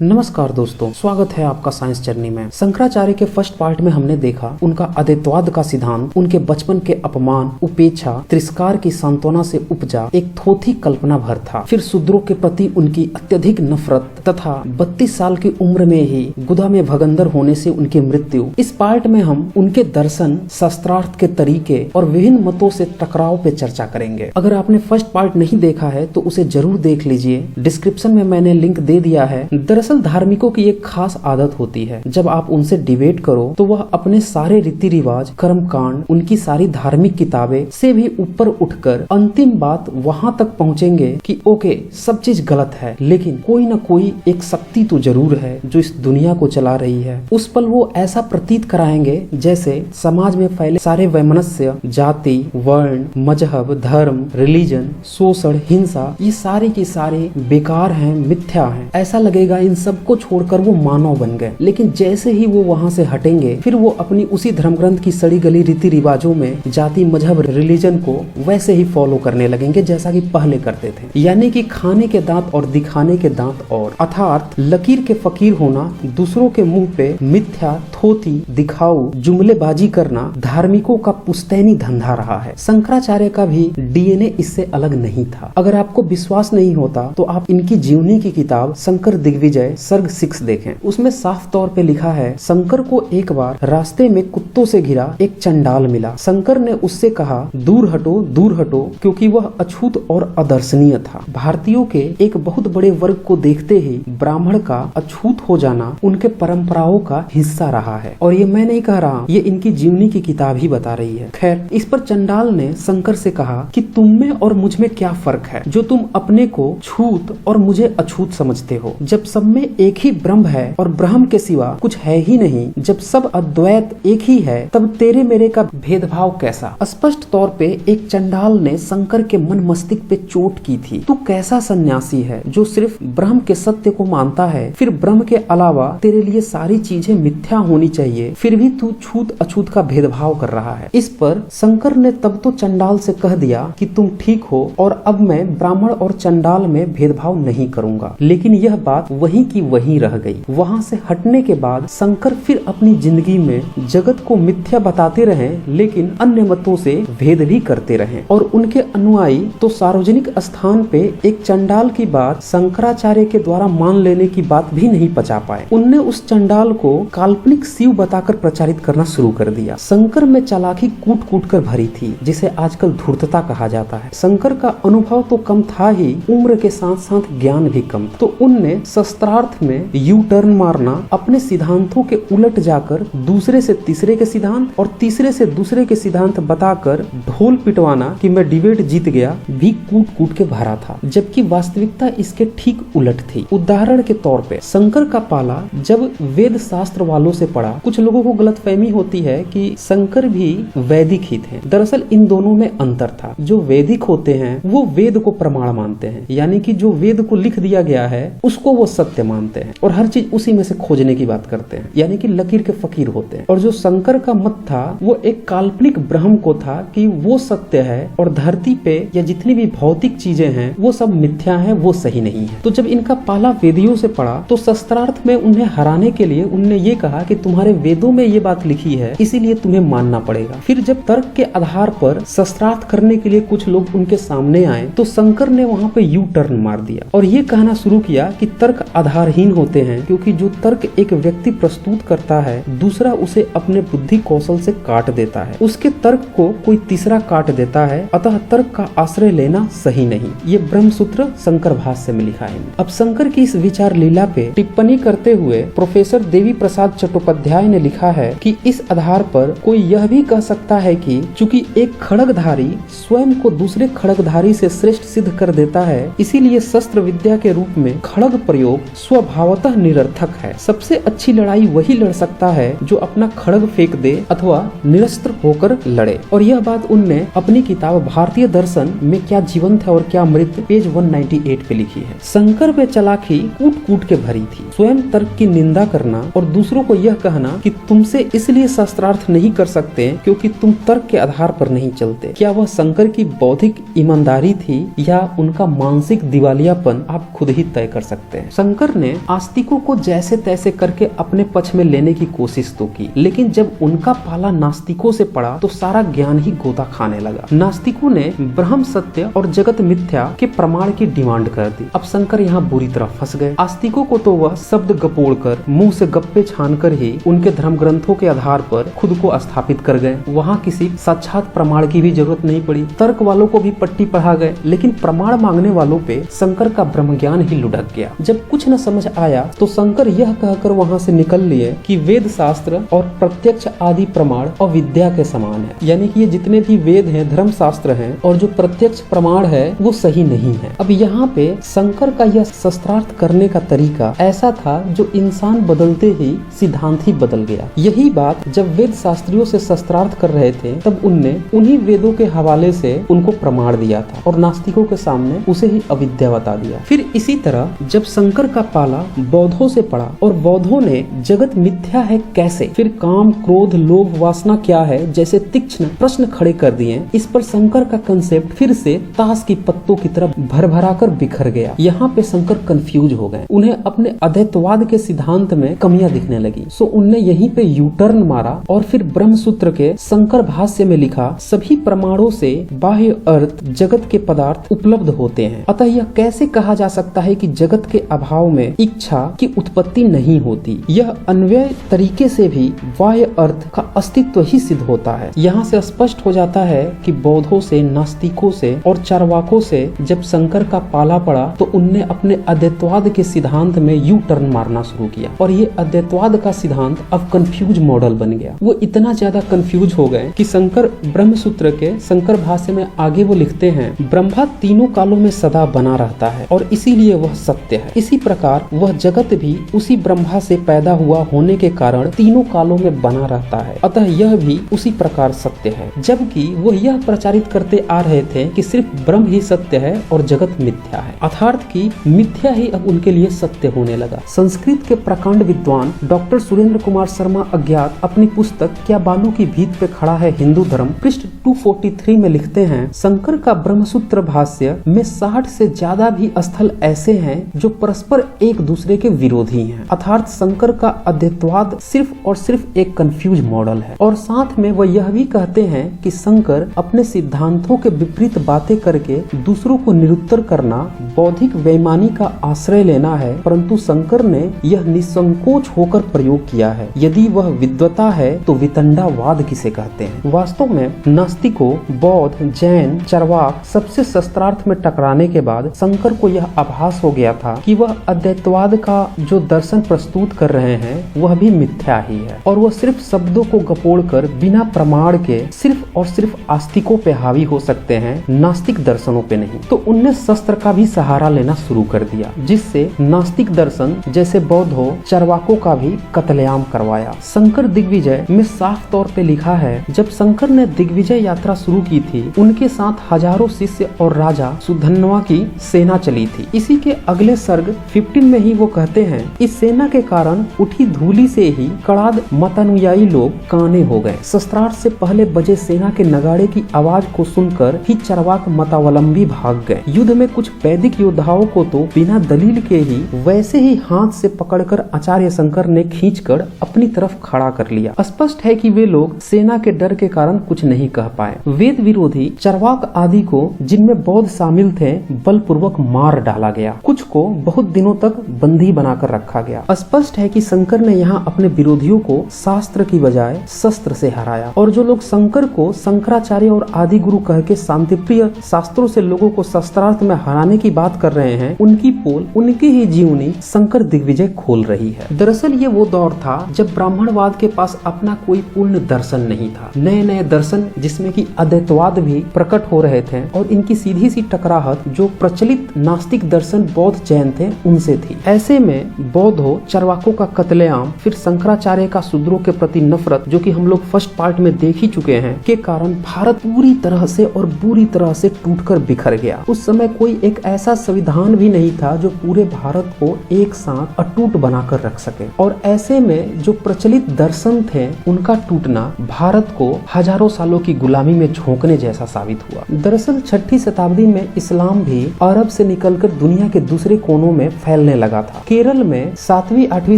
नमस्कार दोस्तों, स्वागत है आपका साइंस जर्नी में। शंकराचार्य के फर्स्ट पार्ट में हमने देखा उनका अद्वैतवाद का सिद्धांत, उनके बचपन के अपमान, उपेक्षा, तिरस्कार की सांत्वना से उपजा एक थोथी कल्पना भर था। फिर शूद्रों के प्रति उनकी अत्यधिक नफरत तथा 32 साल की उम्र में ही गुदा में भगंदर होने से उनकी मृत्यु। इस पार्ट में हम उनके दर्शन, शास्त्रार्थ के तरीके और विभिन्न मतों से टकराव पे चर्चा करेंगे। अगर आपने फर्स्ट पार्ट नहीं देखा है तो उसे जरूर देख लीजिए, डिस्क्रिप्शन में मैंने लिंक दे दिया है। दरअसल धार्मिकों की एक खास आदत होती है, जब आप उनसे डिबेट करो तो वह अपने सारे रीति रिवाज, कर्म कांड, उनकी सारी धार्मिक किताबें से भी ऊपर उठकर अंतिम बात वहां तक पहुंचेंगे कि ओके, सब चीज गलत है, लेकिन कोई न कोई एक शक्ति तो जरूर है जो इस दुनिया को चला रही है। उस पल वो ऐसा प्रतीत कराएंगे जैसे समाज में फैले सारे वैमनस्य, जाति, वर्ण, मजहब, धर्म, रिलीजन, शोषण, हिंसा, ये सारे की सारे बेकार हैं, मिथ्या हैं। ऐसा लगेगा इन सबको छोड़कर वो मानव बन गए। लेकिन जैसे ही वो वहां से हटेंगे, फिर वो अपनी उसी धर्म ग्रंथ की सड़ी गली रीति रिवाजों में जाति, मजहब, रिलीजन को वैसे ही फॉलो करने लगेंगे जैसा कि पहले करते थे। यानी कि खाने के दांत और दिखाने के दांत और, अर्थात लकीर के फकीर होना, दूसरों के मुंह पे मिथ्या, थोथी, दिखाऊ, जुमलेबाजी करना धार्मिकों का पुश्तैनी धंधा रहा है। शंकराचार्य का भी डीएनए इससे अलग नहीं था। अगर आपको विश्वास नहीं होता तो आप इनकी जीवनी की किताब शंकर दिग्विजय सर्ग 6 देखें। उसमें साफ तौर पे लिखा है, शंकर को एक बार रास्ते में कुत्तों से घिरा एक चंडाल मिला। शंकर ने उससे कहा, दूर हटो, क्योंकि वह अछूत और अदर्शनीय था। भारतीयों के एक बहुत बड़े वर्ग को देखते ही ब्राह्मण का अछूत हो जाना उनके परंपराओं का हिस्सा रहा है। और ये मैं नहीं कह रहा, ये इनकी जीवनी की किताब ही बता रही है। खैर, इस पर चंडाल ने शंकर से कहा कि तुम में और मुझ में क्या फर्क है जो तुम अपने को छूत और मुझे अछूत समझते हो। जब सब में एक ही ब्रह्म है और ब्रह्म के सिवा कुछ है ही नहीं, जब सब अद्वैत एक ही है, तब तेरे मेरे का भेदभाव कैसा। स्पष्ट तौर पे एक चंडाल ने शंकर के मन मस्तिष्क पे चोट की थी। तू कैसा सन्यासी है जो सिर्फ ब्रह्म के सत्य को मानता है, फिर ब्रह्म के अलावा तेरे लिए सारी चीजें मिथ्या होनी चाहिए, फिर भी तू छूत अछूत का भेदभाव कर रहा है। इस पर शंकर ने तब तो चंडाल से कह दिया कि तुम ठीक हो और अब मैं ब्राह्मण और चंडाल में भेदभाव नहीं करूंगा। लेकिन यह बात वहीं की वहीं रह गई। वहां से हटने के बाद शंकर फिर अपनी जिंदगी में जगत को मिथ्या बताते रहे, लेकिन अन्य मतों से भेद भी करते रहे। और उनके अनुयायी तो सार्वजनिक स्थान पे एक चंडाल की बात शंकराचार्य के द्वारा मान लेने की बात भी नहीं पचा पाए। उनने उस चंडाल को काल्पनिक शिव बताकर प्रचारित करना शुरू कर दिया। शंकर में चालाकी कूट कूट कर भरी थी, जिसे आजकल धूर्तता कहा जाता है। शंकर का अनुभव तो कम था ही, उम्र के साथ साथ ज्ञान भी कम। तो उनने शास्त्रार्थ में यू टर्न मारना, अपने सिद्धांतों के उलट जाकर दूसरे से तीसरे के सिद्धांत और तीसरे से दूसरे के सिद्धांत बताकर ढोल पिटवाना कि मैं डिबेट जीत गया, भी कूट कूट के भरा था, जबकि वास्तविकता इसके ठीक उलट थी। उदाहरण के तौर पे शंकर का पाला जब वेद शास्त्र वालों से पड़ा, कुछ लोगों को गलतफहमी होती है कि शंकर भी वैदिक ही थे। दरअसल इन दोनों में अंतर था। जो वैदिक होते हैं वो वेद को प्रमाण मानते हैं, यानी कि जो वेद को लिख दिया गया है उसको वो सत्य मानते हैं और हर चीज उसी में से खोजने की बात करते हैं, यानी कि लकीर के फकीर होते हैं। और जो शंकर का मत था वो एक काल्पनिक ब्रह्म को था कि वो सत्य है और धरती पे या जितनी भी भौतिक चीजें हैं वो सब मिथ्या है, वो सही नहीं है। तो जब इनका पाला वेदियों से पड़ा तो शस्त्रार्थ में उन्हें हराने के लिए उन्होंने ये कहा कि तुम्हारे वेदों में ये बात लिखी है, इसीलिए तुम्हें मानना पड़ेगा। फिर जब तर्क के आधार पर शस्त्रार्थ करने के लिए कुछ लोग उनके सामने आए तो शंकर ने वहाँ पे यू टर्न मार दिया और ये कहना शुरू किया कि तर्क आधारहीन होते हैं, क्योंकि जो तर्क एक व्यक्ति प्रस्तुत करता है दूसरा उसे अपने बुद्धि कौशल से काट देता है, उसके तर्क को कोई तीसरा काट देता है, अतः तर्क का आश्रय लेना सही नहीं। ये ब्रह्मसूत्र शंकर भाष्य में लिखा है। अब शंकर की इस विचार लीला पे टिप्पणी करते हुए प्रोफेसर देवी प्रसाद चट्टोपाध्याय ने लिखा है कि इस आधार पर कोई यह भी कह सकता है कि चूंकि एक खड़गधारी स्वयं को दूसरे खड़गधारी से श्रेष्ठ सिद्ध कर देता है, इसीलिए शस्त्र विद्या के रूप में खड़ग प्रयोग स्वभावतः निरर्थक है। सबसे अच्छी लड़ाई वही लड़ सकता है जो अपना खड़ग फेंक दे अथवा निरस्त्र होकर लड़े। और यह बात उनने अपनी किताब भारतीय दर्शन में क्या जीवंत है और क्या मृत पेज 198 पे लिखी है। शंकर में चालाकी कूट कूट के भरी थी। स्वयं तर्क की निंदा करना और दूसरों को यह कहना कि तुमसे इसलिए शास्त्रार्थ नहीं कर सकते क्योंकि तुम तर्क के आधार पर नहीं चलते। क्या वह शंकर की बौद्धिक ईमानदारी थी या उनका मानसिक दिवालियापन, आप खुद ही तय कर सकते हैं। शंकर शंकर ने आस्तिकों को जैसे तैसे करके अपने पक्ष में लेने की कोशिश तो की, लेकिन जब उनका पाला नास्तिकों से पड़ा तो सारा ज्ञान ही गोता खाने लगा। नास्तिकों ने ब्रह्म सत्य और जगत मिथ्या के प्रमाण की डिमांड कर दी। अब शंकर यहाँ बुरी तरह फंस गए। आस्तिकों को तो वह शब्द गपोड़ कर, मुंह से गप्पे छानकर ही उनके धर्म ग्रंथों के आधार पर खुद को स्थापित कर गए। वहाँ किसी साक्षात प्रमाण की भी जरूरत नहीं पड़ी। तर्क वालों को भी पट्टी पढ़ा गए, लेकिन प्रमाण मांगने वालों पे शंकर का ब्रह्म ज्ञान ही लुढ़क गया। जब कुछ न समझ आया तो शंकर यह कहकर वहाँ से निकल लिए कि वेद शास्त्र और प्रत्यक्ष आदि प्रमाण अविद्या के समान है, यानी कि ये जितने भी वेद हैं, धर्म शास्त्र हैं और जो प्रत्यक्ष प्रमाण है वो सही नहीं है। अब यहाँ पे शंकर का यह शस्त्रार्थ करने का तरीका ऐसा था जो इंसान बदलते ही सिद्धांत ही बदल गया। यही बात जब वेद शास्त्रियों से शस्त्रार्थ कर रहे थे तब उनने उन्हीं वेदों के हवाले से उनको प्रमाण दिया था और नास्तिकों के सामने उसे ही अविद्या बता दिया। फिर इसी तरह जब शंकर का पाला बौद्धों से पड़ा और बौद्धों ने जगत मिथ्या है कैसे, फिर काम क्रोध लोभ वासना क्या है जैसे तीक्ष्ण प्रश्न खड़े कर दिए, इस पर शंकर का कंसेप्ट फिर से ताश की पत्तों की तरफ भरभरा कर बिखर गया। यहाँ पे शंकर कंफ्यूज हो गए। उन्हें अपने अद्वैतवाद के सिद्धांत में कमियां दिखने लगी, सो उनने यहीं पे यू टर्न मारा और फिर ब्रह्म सूत्र के शंकर भाष्य में लिखा, सभी प्रमाणों से बाह्य अर्थ जगत के पदार्थ उपलब्ध होते हैं, अतः यह कैसे कहा जा सकता है कि जगत के अभाव में इच्छा की उत्पत्ति नहीं होती। यह अन्वय तरीके से भी बाह्य अर्थ का अस्तित्व ही सिद्ध होता है। यहाँ से स्पष्ट हो जाता है कि बौद्धों से, नास्तिकों से और चार्वाकों से जब शंकर का पाला पड़ा तो उनने अपने अद्वैतवाद के सिद्धांत में यू टर्न मारना शुरू किया और ये अद्वैतवाद का सिद्धांत अब कंफ्यूज मॉडल बन गया। वो इतना ज्यादा कंफ्यूज हो गए कि शंकर ब्रह्म सूत्र के शंकर भाष्य में आगे वो लिखते हैं, ब्रह्मा तीनों कालों में सदा बना रहता है और इसीलिए वह सत्य है। इसी प्रकार वह जगत भी उसी ब्रह्मा से पैदा हुआ होने के कारण तीनों कालों में बना रहता है, अतः यह भी उसी प्रकार सत्य है। जबकि वह यह प्रचारित करते आ रहे थे कि सिर्फ ब्रह्म ही सत्य है और जगत मिथ्या है, अर्थात कि मिथ्या ही अब उनके लिए सत्य होने लगा। संस्कृत के प्रकांड विद्वान डॉक्टर सुरेंद्र कुमार शर्मा अज्ञात अपनी पुस्तक क्या बालू की भीत पे खड़ा है हिंदू धर्म पृष्ठ 243 में लिखते हैं, शंकर का ब्रह्मसूत्र भाष्य में 60 से ज्यादा भी स्थल ऐसे हैं जो परस्पर एक दूसरे के विरोधी हैं, अर्थात शंकर का अद्वैतवाद सिर्फ और सिर्फ एक कंफ्यूज मॉडल है। और साथ में वह यह भी कहते हैं कि शंकर अपने सिद्धांतों के विपरीत बातें करके दूसरों को निरुत्तर करना बौद्धिक बेईमानी का आश्रय लेना है, परंतु शंकर ने यह निसंकोच होकर प्रयोग किया है। यदि वह विद्वता है तो वितंडावाद किसे कहते हैं। वास्तव में नास्तिकों, बौद्ध, जैन, चार्वाक सबसे शस्त्रार्थ में टकराने के बाद शंकर को यह आभास हो गया था कि वह अद्वैतवाद का जो दर्शन प्रस्तुत कर रहे हैं वह भी मिथ्या ही है और वह सिर्फ शब्दों को गपोड़कर बिना प्रमाण के सिर्फ और सिर्फ आस्तिकों पे हावी हो सकते हैं, नास्तिक दर्शनों पे नहीं। तो उनने शस्त्र का भी सहारा लेना शुरू कर दिया, जिससे नास्तिक दर्शन जैसे बौद्धों, चार्वाकों का भी कत्लेआम करवाया। शंकर दिग्विजय में साफ तौर पे लिखा है, जब शंकर ने दिग्विजय यात्रा शुरू की थी उनके साथ हजारों शिष्य और राजा सुधन्वा की सेना चली थी। इसी के अगले सर्ग 15 में ही वो कहते हैं, इस सेना के कारण उठी धूली से ही कड़ाद मतानुयायी लोग काने हो गए। शस्त्रार्थ से पहले बजे सेना के नगाड़े की आवाज को सुनकर ही चार्वाक मतावलंबी भाग गए। युद्ध में कुछ वैदिक योद्धाओं को तो बिना दलील के ही वैसे ही हाथ से पकड़कर आचार्य शंकर ने खींचकर अपनी तरफ खड़ा कर लिया। स्पष्ट है कि वे लोग सेना के डर के कारण कुछ नहीं कह पाए। वेद विरोधी चार्वाक आदि को, जिनमें बौद्ध शामिल थे, बलपूर्वक मार डाला गया। कुछ को बहुत दिनों तक बंदी बनाकर रखा गया। स्पष्ट है कि शंकर ने यहाँ अपने विरोधियों को शास्त्र की बजाय शस्त्र से हराया और जो लोग शंकर को शंकराचार्य और आदि गुरु कह के शांतिप्रिय शास्त्रों से लोगों को शस्त्रार्थ में हराने की बात कर रहे हैं, उनकी पोल, उनकी ही जीवनी शंकर दिग्विजय खोल रही है। दरअसल ये वो दौर था जब ब्राह्मणवाद के पास अपना कोई पूर्ण दर्शन नहीं था। नए नए दर्शन जिसमें कि अद्वैतवाद भी प्रकट हो रहे थे और इनकी सीधी सी टकराहट जो प्रचलित नास्तिक दर्शन बौद्ध जैन थे उनसे थी। ऐसे में बौद्धों, चार्वाकों का कत्लेआम, फिर शंकराचार्य का शूद्रों के प्रति नफरत, जो कि हम लोग फर्स्ट पार्ट में देख ही चुके हैं, के कारण भारत पूरी तरह से और बुरी तरह से टूटकर बिखर गया। उस समय कोई एक ऐसा संविधान भी नहीं था जो पूरे भारत को एक साथ अटूट बनाकर रख सके और ऐसे में जो प्रचलित दर्शन थे उनका टूटना भारत को हजारों सालों की गुलामी में झोंकने जैसा साबित हुआ। दरअसल 6ठी शताब्दी में इस्लाम भी अरब से निकलकर दुनिया के दूसरे कोनों में फैल फैलने लगा था। केरल में 7वीं-8वीं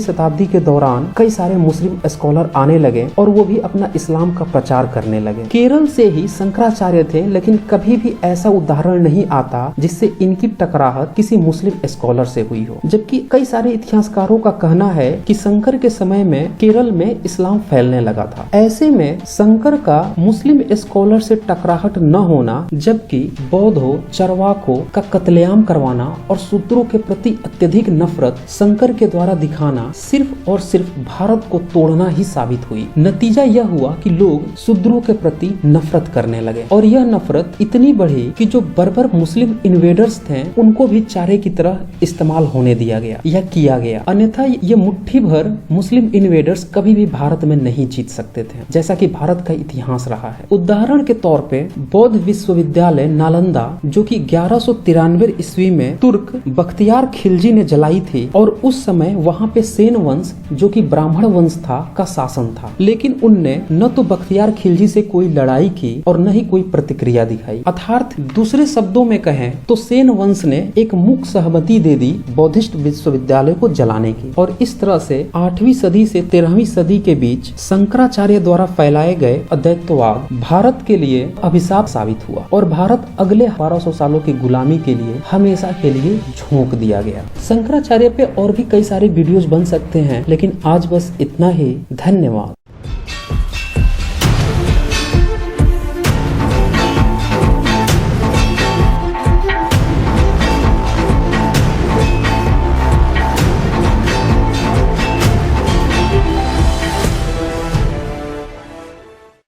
शताब्दी के दौरान कई सारे मुस्लिम स्कॉलर आने लगे और वो भी अपना इस्लाम का प्रचार करने लगे। केरल से ही शंकराचार्य थे, लेकिन कभी भी ऐसा उदाहरण नहीं आता जिससे इनकी टकराहट किसी मुस्लिम स्कॉलर से हुई हो। जबकि कई सारे इतिहासकारों का कहना है कि शंकर के समय में केरल में इस्लाम फैलने लगा था। ऐसे में शंकर का मुस्लिम स्कॉलर से टकराहट न होना, जबकि बौद्धों, चरवाकों का कत्लेआम करवाना और शूद्रों के प्रति अत्यधिक नफरत शंकर के द्वारा दिखाना सिर्फ और सिर्फ भारत को तोड़ना ही साबित हुई। नतीजा यह हुआ कि लोग शूद्रों के प्रति नफरत करने लगे और यह नफरत इतनी बढ़ी कि जो बर्बर मुस्लिम इन्वेडर्स थे उनको भी चारे की तरह इस्तेमाल होने दिया गया या किया गया। अन्यथा ये मुट्ठी भर मुस्लिम इन्वेडर्स कभी भी भारत में नहीं जीत सकते थे, जैसा कि भारत का इतिहास रहा है। उदाहरण के तौर पे बौद्ध विश्वविद्यालय नालंदा, जो कि 1193 ईस्वी में तुर्क बख्तियार खिलजी ने जलाई थी और उस समय वहाँ पे सेन वंश, जो कि ब्राह्मण वंश था, का शासन था। लेकिन उनने न तो बख्तियार खिलजी से कोई लड़ाई की और न ही कोई प्रतिक्रिया दिखाई। अर्थात दूसरे शब्दों में कहें तो सेन वंश ने एक मुक्त सहमति दे दी बौद्धिस्ट विश्वविद्यालय को जलाने की, और इस तरह से 8वीं सदी से 13वीं सदी के बीच शंकराचार्य द्वारा फैलाए गए अद्वैतवाद भारत के लिए अभिशाप साबित हुआ और भारत अगले 1200 सालों की गुलामी के लिए हमेशा के लिए झोंक दिया गया। शंकराचार्य पे और भी कई सारे वीडियोस बन सकते हैं, लेकिन आज बस इतना ही। धन्यवाद।